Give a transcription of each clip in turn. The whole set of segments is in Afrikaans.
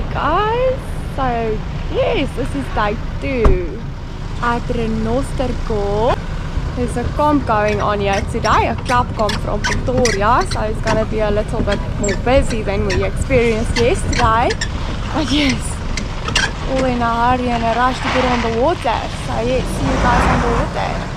Hey guys, so yes, this is day 2 at Renosterkop. There's a camp going on here today, a club camp from Pretoria, so it's going to be a little bit more busy than we experienced yesterday. But yes, all in a hurry and a rush to get on the water. So yes, see you guys on the water.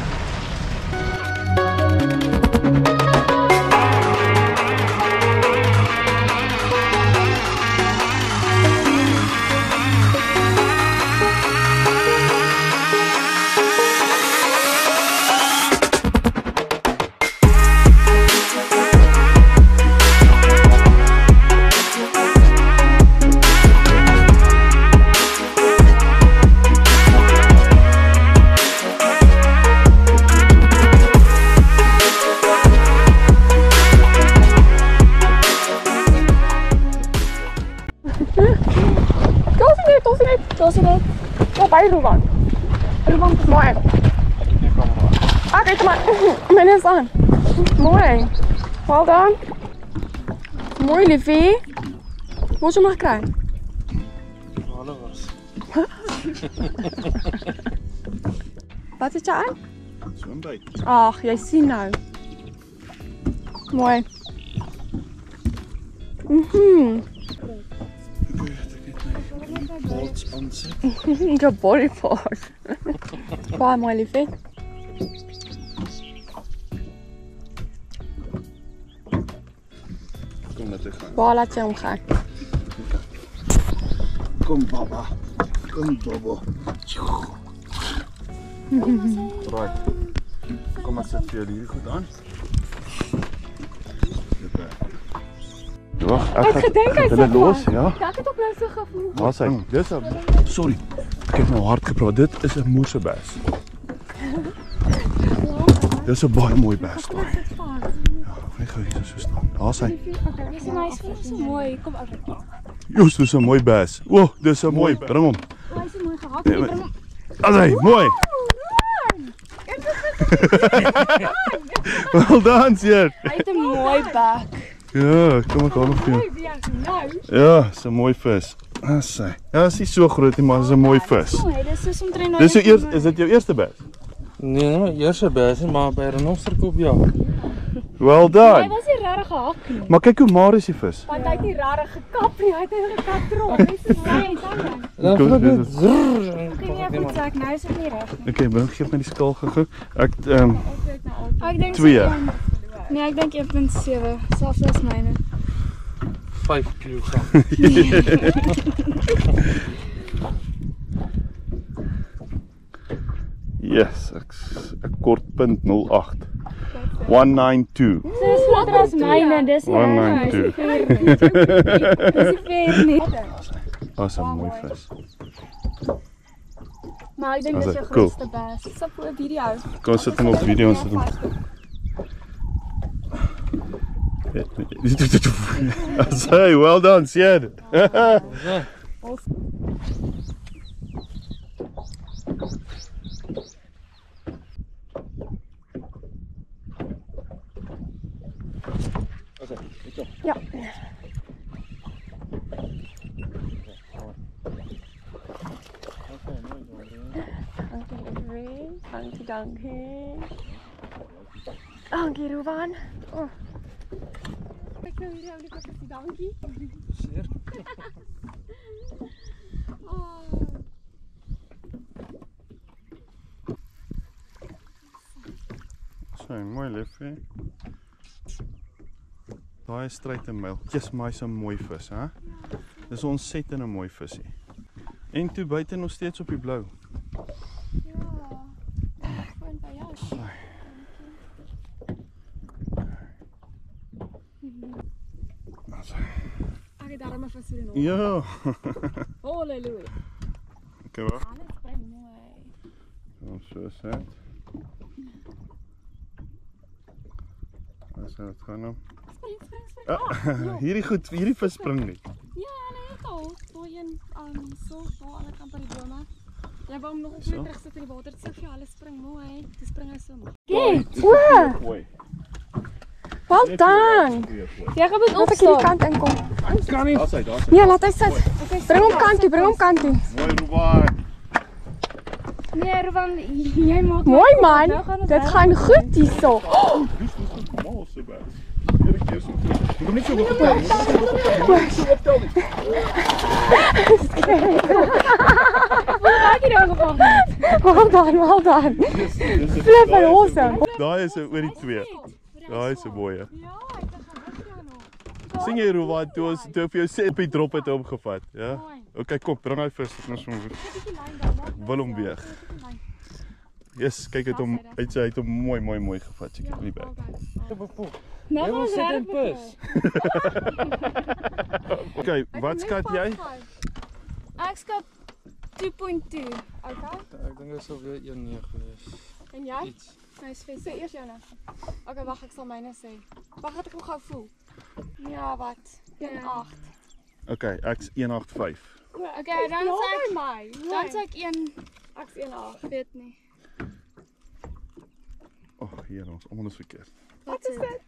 Kom bij Ruban. Ruban is mooi. Ah, kijk maar. Mijn is aan. Mooi. Well done. Mooi, liefie. Moet je maar krijgen? Alles. Wat is je aan? Zwembad. Ach, jij ziet nou. Mooi. Ik heb bodypart. Baie mooi, liefie. Kom net gaan. Baie laat jy omgaan. Kom baba. Kom baba. Right. Kom maar sit vir jou hier goed aan. Wag, ek gedink hy het los, ja. Ek het ook nou so gevoel. Waar's hy? Dis 'n sorry. Ek het nou hard gepraat. Dit is 'n moersebes. Dis 'n baie mooi bes daai. Ja, hy gou hier so staan. Daar's hy. Dis nice, so mooi. Kom af. Joes, dis 'n mooi bes. O, dis 'n mooi. Bring hom. Hy is so mooi gehak. Bring hom. As hy, mooi. Well done, sir. Hy het 'n mooi bek. Ja, kom ek gaan nog vir. Ja, dis 'n mooi vis. As hy. Ja, is nie so groot nie, maar dis 'n mooi vis. Dis is omtrent Dis jou eerste, is dit jou eerste bes? Nee, my eerste bes, maar by Renosterkop ja. Well Hy done. was nie regtig gehak nie. Maar kyk hoe maar is die vis. Want hy het nie regtig gekap nie. Hy het net gekap. Dis so mooi. Dan Kom, vlug dis- dit zrrr. Kan jy goed sê, nou is dit nie reg nie. Okay, bring gee my die skaal gou. Ek Ek dink 2. Nee, ek dink 1.7, selfs as myne. 5 kg. Yes, ek kort punt 08. 192. Dis groter as myne, dis 192. Dis fair nie. Dis 'n mooi vis. Maar ek dink Dis dis jou cool. grootste bes. Sop op video. Kom sit hom op video en sit hom. Say, well done, Siad. Ja. Dankie. Dankie, Ruban. Oh. Kijk nou hier, die pakje dankie. Seer. Oh. So, mooi liefie. Daai struitemyl. Jy's maar so 'n mooi vis, hè? Dis 'n ontsettend 'n mooi visie. En toe buite nog steeds op die blou. Ek het daarmee vis in. Ja. Halleluja. Okay, wag. Alles spring mooi. Ons so sit. As dit gaan nou. Spring. Ja, hierdie vis spring nie. Ja, nee, toch. Door je zo voor alle kant van die bomen. Ja, waarom nog weer terug zitten in die water? Het is zo alles spring mooi. Het springen zo mooi. Kijk, Mooi. Well done. Jy gaan moet Laat ek opstaan. hierdie kant inkom. Kan nie. Daar's hy. Nee, laat hy sit. Bring hom kant toe, bring hom kant toe. Mooi Ruben. Nee, Ruben, jy maak Mooi man. Dit gaan goed hierso. Dis normaal so baie. Hierdie keer so. Ek kom nie so hoog op nie. So optel nie. Raak jy daar gevang? Well done. Flip and awesome. Daai is oor die 2. Daai is 'n mooie. Sien jy Ruben, toe ek vir jou sê op die drop het hom gevat, ja? Okay, kom, bring hy vis, ons wil hom weeg. Yes, kyk het hom, hy het hom mooi gevat, seker in die bek. Jy wil sit en pus. Okay, wat skat jy? Ek skat 2.2. Okay. Ek dink dit sal weer 1.9 wees. En jy? Iets. Hy is vet. Sê eers joune. Okay, wag, ek sal myne sê. Wag, ek hom gou voel. Ja, wat? 1.8. Okay, ek's 1.85. Okay, dan sê ek my. dan sê ek 1 Ek's 1.8. weet nie. Ag, hier ons almal is verkeerd. Wat is dit?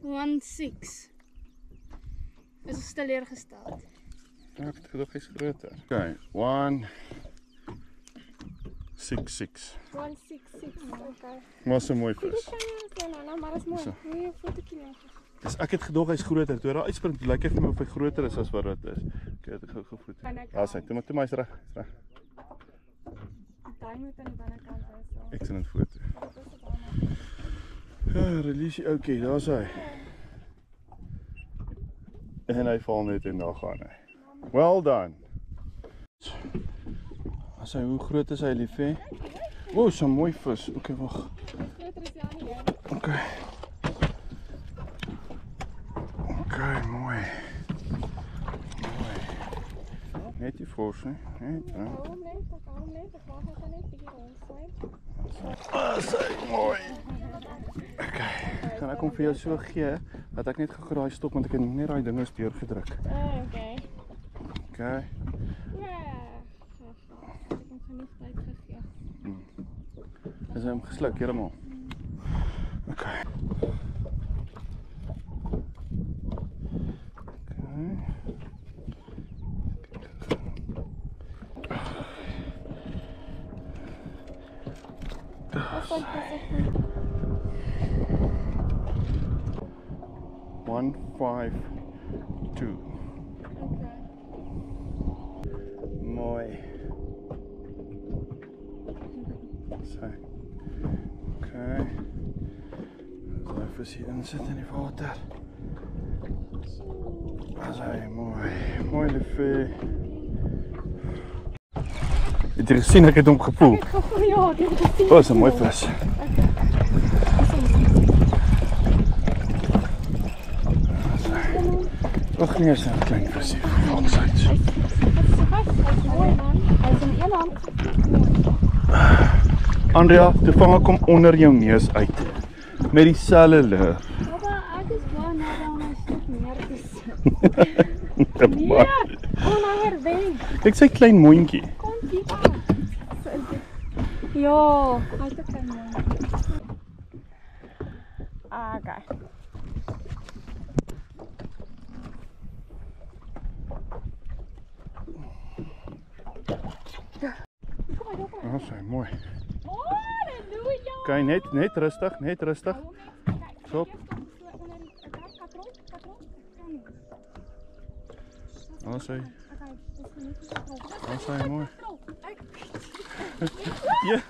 1.6. Is teleurgesteld. Ja, ek het gedog hy's groter. Okay, 1.66. 1.66. Okay. Was 'n mooi vis. Maar dis mooi. Nee, fotootjie neem. Dis ek het gedog hy's groter. Toe hy daar uitspring, lyk hy vir my of hy groter is as wat dit is. Okay, ek het gou gefoto. Daar's hy. Toe maar hy's reg. Daai moet aan die binnekant wees. Excellent foto. Ja, release okay, daar's hy. En hy val net en daar gaan hy. Well done. As hy hoe groot is hy liefie? O, so 'n mooi vis. Okay, wag. Okay. Okay, mooi. Net die fors, hè? Net, hè? Mooi. Okay. Kan ek hom vir jou so gee dat ek net gou daai stok want ek het net daai dinge deurgedruk. Okay. Okay. Ek het genoeg tyd gegee. Is hy hom gesluk heeltemal? Okay. One, 5, 2. Mooi. Zo. Okay. Even hier inzitten in die water. Zo, mooi. Mooi liefie. Het je gezien dat ik het omgevoel? Ja, dit is Oh, dat is een mooi vis. Wacht niet eens een klein visje. Altijd. Andrea, de vanger komt onder jouw neus uit. Met dieselfde lure. Papa, ek is baie naby aan my stuk meer te sit. Nee, Onhanger wen. Kijk, zijn klein mondje. Kom kyk aan. Ja, Hy het 'n klein man. okay. Dat is mooi. Halleluja. Kijk, net rustig, net rustig. Stop. Dat is mooi. Ja.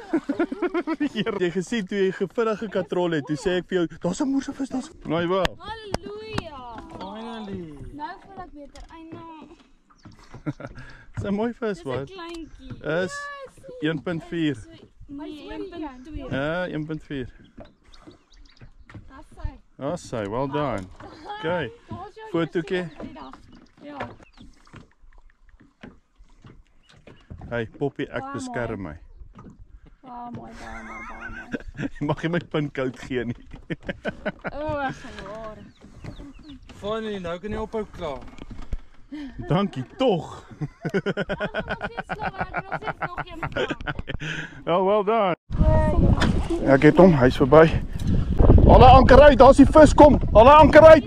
Jy gesien toe jy gevinnige katrol het, toe sê ek vir jou, daar's 'n moersevis, daar's. Nou wel. Halleluja. Finally. Nou voel ek beter. Eina. Dis 'n mooi vis, Dis 'n wat? kleintjie. Is 1.4. Nee, 1.2. Ja, 1.4. That's hy, well done. Okay. Fotootjie. Ja. Hey, Poppy, ek beskerm my. Ah, mooi. Jy mag nie my pinkout gee nie. O, genade. Finally, nou kan jy ophou klaar. Dankie tog. Oh, well done. Ja, ek het hom, hy's verby. Al die anker uit, daar is die vis, kom. Al die anker uit.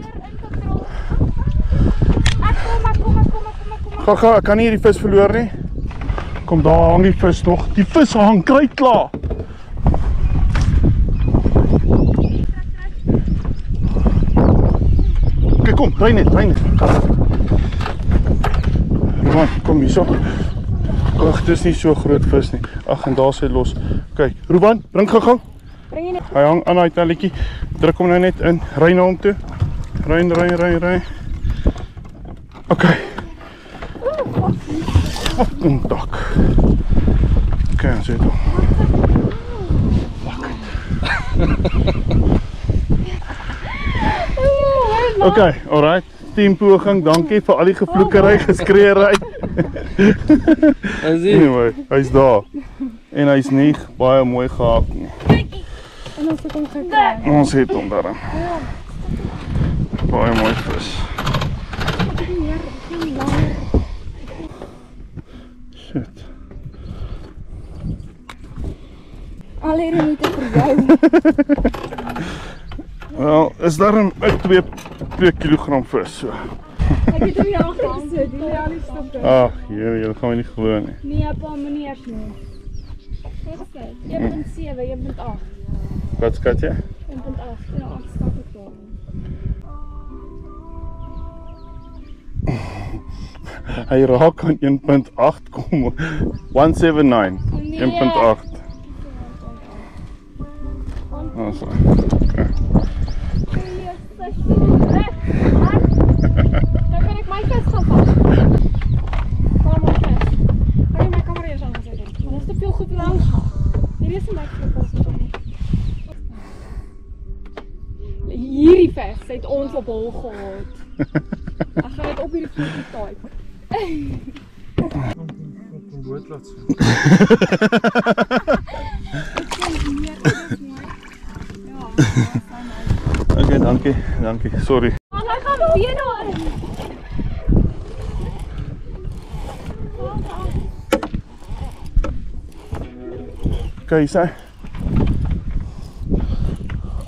Ga, ek kan nie die vis verloor nie. Kom, daar hang die vis nog. Die vis hang kruit klaar. Oké, kom, ry net. Ruben, kom hier so. Ag, dis nie so groot vis nie. Ag, en daar is hy los. Kyk, Ruben, bring gou. Bring jy net. Hy hang aan daai telletjie. Druk hom nou net in. Ry na hom toe. Ry. Okay. Fucking dak. Okay, ons het hom. Okay, alright. 10 poging, dankie vir al die gevloekery, geskreeery. Anyway, hy's daar. En hy's nie baie mooi gehak nie. En ons het hom gekry. Ons het hom daar. Baie mooi vis. Shit. Al hierdie moeite vir jou. Wel, is daar 'n 2 kilogram vis so. Ek het hom hier aangesit, die realiste. Ag, julle gaan my nie glo nie. Nee, pa, meneers nie. Wat is dit? 1.7, 1.8. Wat skat jy? 1.8, ja, 8 stap ek daar. Hy raak aan 1.8 kom. 179. 1.8. Oh, sorry. Okay. Dan kan ek my vis gaan vat. Waar my vis? Hou jy my kamera eers aan gesit. Want dit is te veel goed langs. Hier is my vis. Hierdie vis het ons op hol gehad. Ek gaan dit op hierdie foto type. Kom boot laat sien. Okay, dankie. Sorry. Maar hy gaan weer daar. Okay, sê.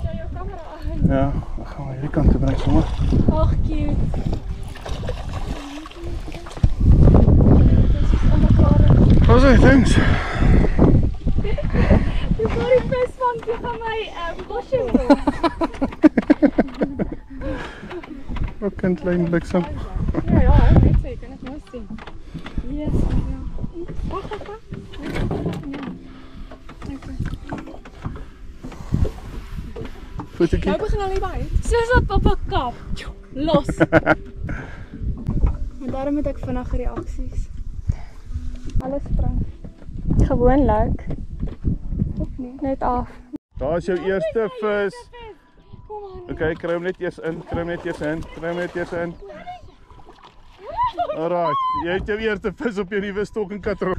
Jy jou kamera aan. Ja, ek gaan maar hierdie kant toe bring sommer. Ag, cute. Wat is thanks? Dis maar die vis van die gaan my bosjes doen. Wat kind klein bliksem. Ja, net sê, kan ek nou sien. Yes, ja. Wag. Voetjie. Nou begin al die by. Soos op 'n kap. Los. Maar daarom het ek vinnige reaksies. Alles spring. Gewoonlik. Of nie? Net af. Daar is jou eerste vis. Kom aan. Okay, kry hom net eers in. Alright, jy het jou eerste vis op jou nuwe stok en katrol.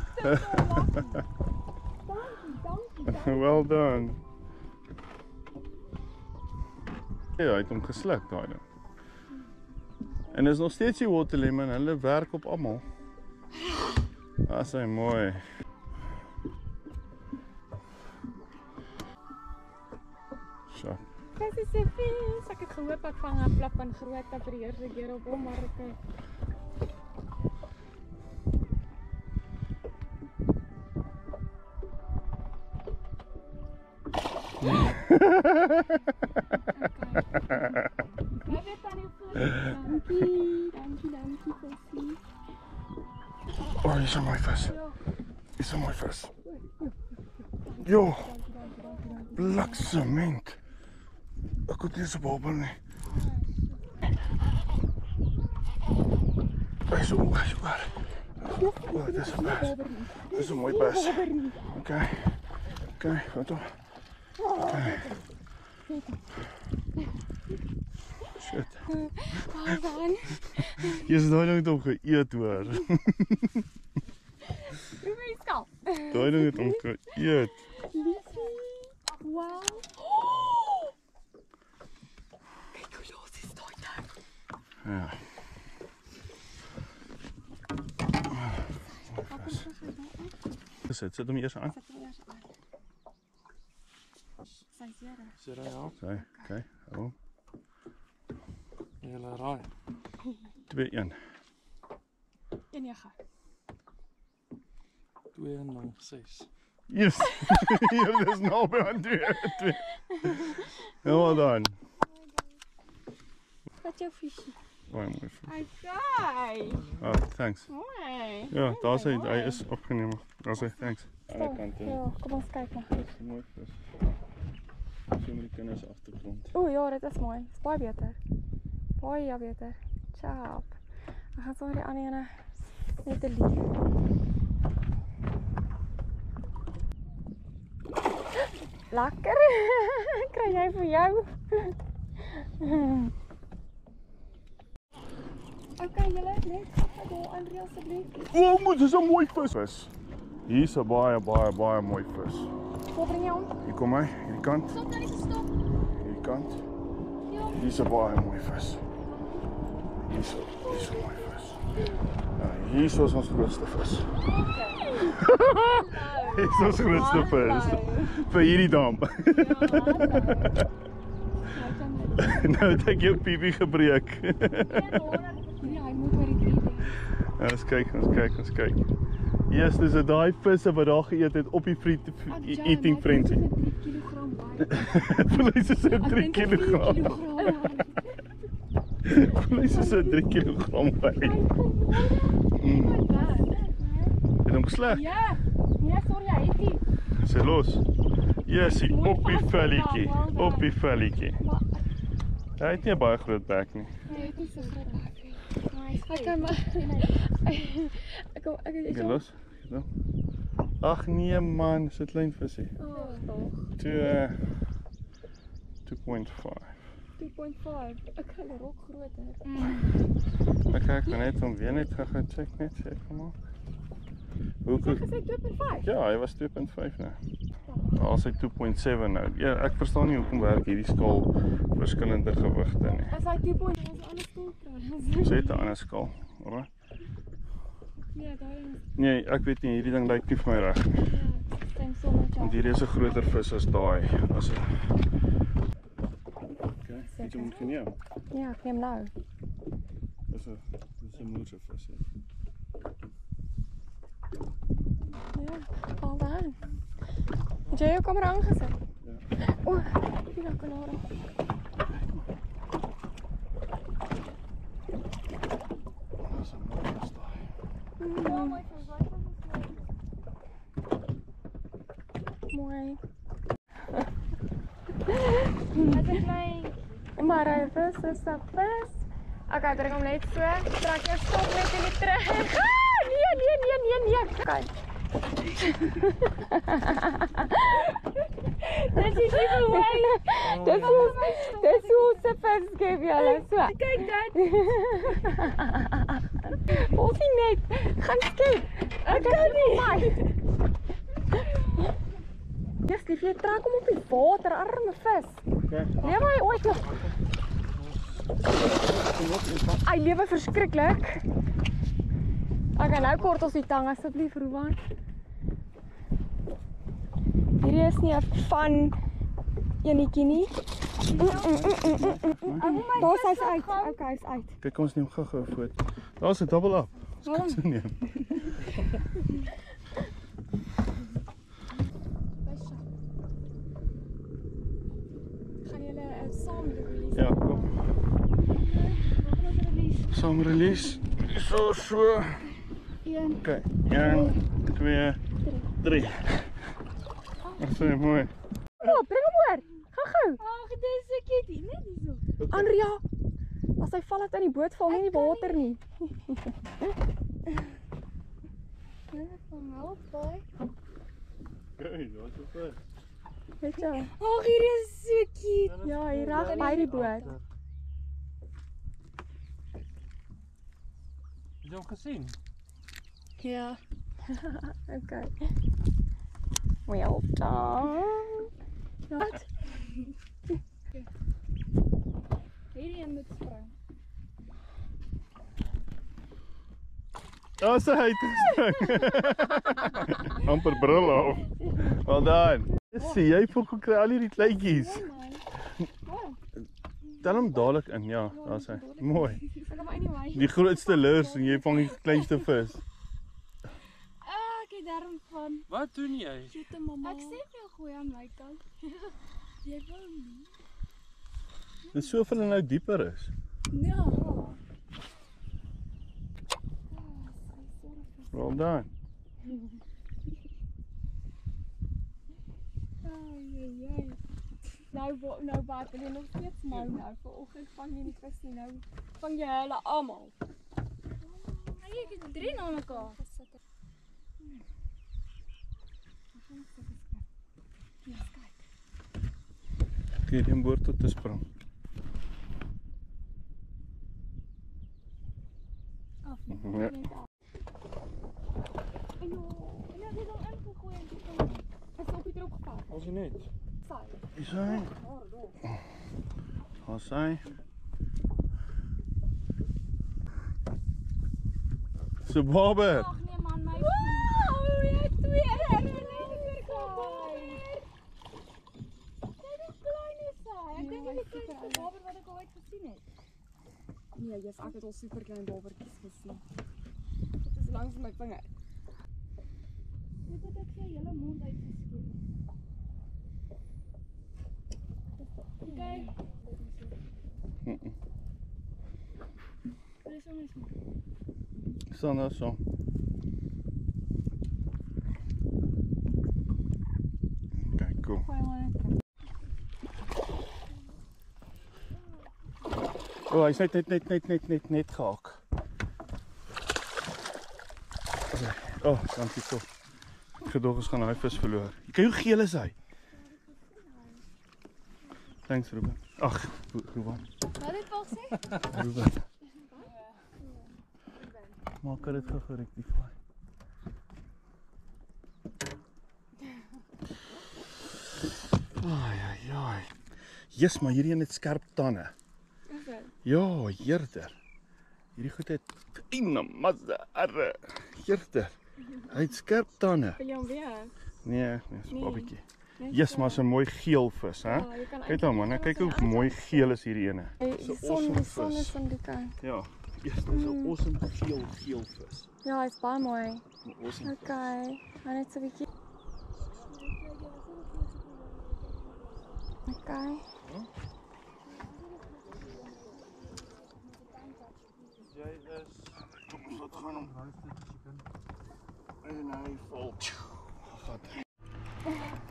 Well done. Ja, hy het hom gesluk daai ding. En is nog steeds die water lemon, hulle werk op almal. As hy mooi. So. Dis is 'n vis. Ek het gehoop ek vang 'n plak van grootte vir die eerste keer op hom, maar ek Dankie, visie. Oh, hier is 'n mooi vis. Jo. Bliksement. Ek kon nie so babbel nie. Hy so waar. Oh, dis 'n vis. Dis 'n mooi vis. Okay, wat dan? Okay. Shit. Dan. Jy is nou net opgeëet hoor. Probeer skap. Daai ding het hom geëet. Wow. Kyk hoe los is daai ding. Ja. Sit hom eers aan. Sy's hier. Sit hy aan. Sy, okay. Hou. Julle raai. 2-1. 1-9. 206. Yes. Hier is nou by aan 2. Well done. Wat jou visie? Baie mooi. Okay. Oh, thanks. Mooi. Ja, daar sê hy is opgeneem. Daar sê thanks. Aan die kant. Ja, kom ons kyk maar. Dis mooi vis. So met die kinders agtergrond. O ja, dit is mooi. Dis baie beter. Baie beter. Chap. Ek gaan sommer die ander ene net te lief. Lekker. Kry jy vir jou? Okay, julle net daar Andrea asseblief. O, moet dis 'n mooi vis. Hier's 'n baie mooi vis. Waar bring jy hom? Hier kom hy, hierdie kant. Stop dan nie stop. Hierdie kant. Ja. Hier's 'n baie mooi vis. Hier's 'n mooi vis. Ja, hier's ons grootste vis. Hier's ons grootste vis. Vir hierdie dam. Nou het ek jou piepie gebreek. Ja, hy moet by die 3 wees. Ons kyk. Yes, dis 'n daai visse wat daar geëet het op die eating frenzy. 3 kilogram baie. Vleis is 3 kilogram. Vleis is 3 kilogram by. Het hom gesleg? Ja. Nee, sorry, hy het nie. Sy los. Yes, op die velletjie. Op die velletjie. Hy het nie 'n baie groot bek nie. Hy het nie so groot bek nie. Maar hy is fyn. Ek los. Ag nee man, dis 'n klein visie. Oh, tog. 2.5. 2.5. Ek kan hulle rok groter. Ek kyk net om weer net gou check net sê gemaak. Hoekom? Ek gesê 2.5. Ja, hy was 2.5 nou. Al sy 2.7 nou. Ja, ek verstaan nie hoekom werk hierdie skaal verskillende gewigte nie. As hy 2.5 is 'n ander skaal kry. Sy het 'n ander skaal, alraai. Nee, daar is. Nee, ek weet nie, hierdie ding lyk nie vir my reg nie. Ja, thanks so much. Want hierdie is 'n groter vis as daai. As 'n Okay, jy moet geneem. Ja, ek neem nou. Dis 'n moerse vis. Ja, al dan. Het jy jou kamera aangesit? Ja. O, die nou kanare. Dis 'n mooi vis daai. Mooi. Wat 'n klein. Maar hy vis is 'n vis. Okay, bring hom net so. Trek jou stop net in die terug. Ah, nee. Okay. Dit is nie mooi. Dis hoe se vis gee julle so. Kyk dan. Offie net. Gaan skep. Ek kan nie. Yes, lief, jy trek hom op die water, arme vis. Okay. Lewe hy ooit nog? Hy lewe verskriklik. Okay, nou kort ons die tang asseblief, Rowan. Hierdie is nie 'n van enetjie nie. Daar is hy uit. Okay, hy's uit. Kyk, ons neem gou-gou 'n foto. Daar's 'n double up. Ons kan se neem. Gaan julle saam release? Ja, kom. Saam release. So. 1. Okay. 1 2 3. Dit is mooi. Ja, bring hom oor. Gou. Ag, dit is so cute, net hierso. Andrea. As hy val uit in die boot val nie in die water nie. Net van help boy. Hey, wat is dit? Weet jy? Ag, hier is so cute. Ja, hier reg by die boot. Het jy hom gesien? Ja. Okay. Well done. Wat? Hierdie een moet spring. Daar's hy gespring. Amper bril af. Well done. Sien jy vir kry al hierdie kleintjies. tel hom dadelik in, ja, daar is hy. Mooi. Okay, maar anyway. Die grootste lus en jy vang die kleinste vis. Ek het daarom van. Wat doen jy? Shit, mamma. Ek sê vir jou gooi aan my kant. Jy wil nie. Dis soveel en nou dieper is. Ja. Well done. Ai. Nou wat, wil jy nog steeds mou nou? Vanoggend vang jy nie vis nie, nou vang jy hulle almal. Ek het 3 na mekaar gesit. Kyk, die boord tot te spring. Ja. As jy net. Is hy? As hy? Se Bobber. Ag nee man, my. Wow, jy het 2 Kyk hoe klein is hy. Ek dink dit is die kleinste bobber wat ek ooit gesien het. Nee, yes, ek het al super klein bobbertjies gesien. Dit is langs my vinger. Dit het ek sy hele mond uitgeskep. Kyk. Dit is so mis. Staan daar so. Kijk, kom. Oh, hy is net gehaak. Oh, dankie toch. Ek gedog ons gaan hy vis verloor. Kyk hoe geel is hy. Thanks Ruben. Ag, Ruben. Wat het Paul sê? Ruben. Maak dit gou gerectify. Ai. Yes, maar hierdie een het skerp tande. Is dit? Ja, heerder. Hierdie goed het een Mazda R. Heerder. Hy het skerp tande. Wil jy hom weer? Nee, dis 'n babietjie. Nee, Yes, maar 'n mooi geel vis, hè? Ja, jy kan Kyk dan man, kyk hoe mooi geel is hierdie ene. Die son is aan die kant. Ja, yes, dis 'n awesome geel vis. Ja, hy's baie mooi. Awesome. Okay, gaan net so 'n bietjie. Okay. Jy is kom ons laat gaan om en hy val. Gat.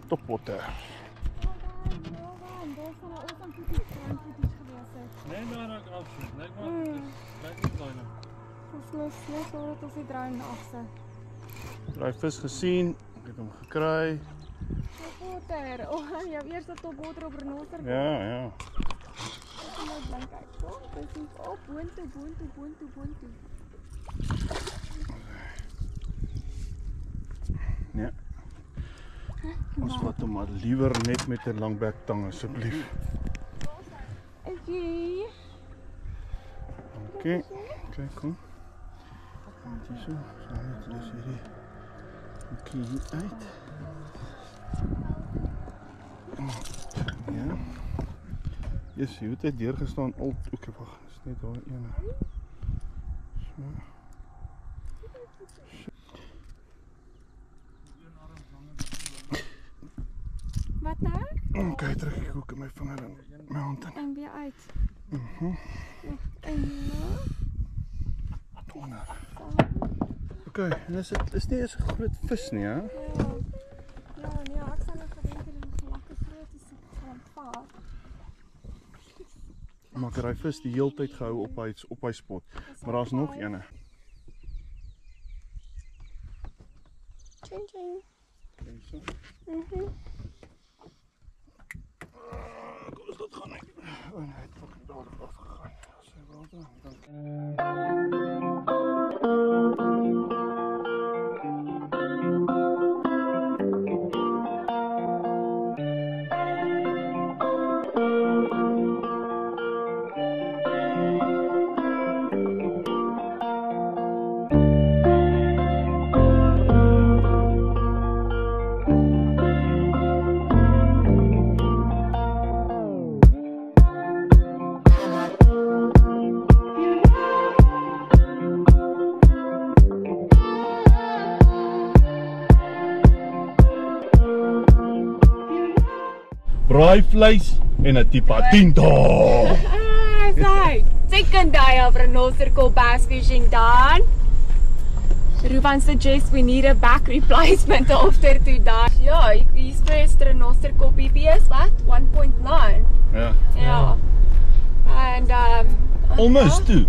Toppotte. Nee, maar raak afsit. Nee, maar dit is kleiner. Ons moes net hoor dat ons die drone afsit. Daai vis gesien, ek het hom gekry. Topwater. Oh, jou eerste topwater op Renoster. Ja. Kom nou blank kyk. Dis nie op boontoe. Nee. Ons vat hom maar liewer net met 'n langbek tang asseblief. Okay. Okay, kom. Want hier so, net dus hierdie. Okay, hier uit. Ja. Yes, jy het deur gestaan al. Okay, wag, dis net daar een. So. Wat nou? Okay, trek ek ook in my vinger in my hand in. En weer uit. En Wonder. Okay, en is nie eens 'n groot vis nie, hè? ja, nee, ek sal nog gedink het dit gaan lekker groot is van vaar. Maar ek het daai vis die hele tyd gehou op hy spot. Maar daar's nog eene. Ching. Kyk so. Kom ons laat gaan net. Oh nee, hy het fucking dadelik afgegaan. Sy wel dan. braaivleis en 'n tipa tinto. Right. Second day of Renosterkop bass fishing done. Ruben suggests we need a back replacement after today. Ja, hier's die Renosterkop BPS, wat? 1.9. Ja. Ja. And Almost toe.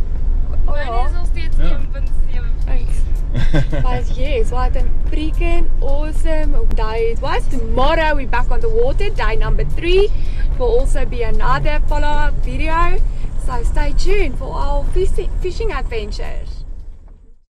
Oh ja. Is nog steeds Ja. 1.7. Thanks. But yes, what a freaking awesome day it was. Tomorrow we're back on the water, day number 3. Will also be another follow-up video. So stay tuned for our fishing adventures.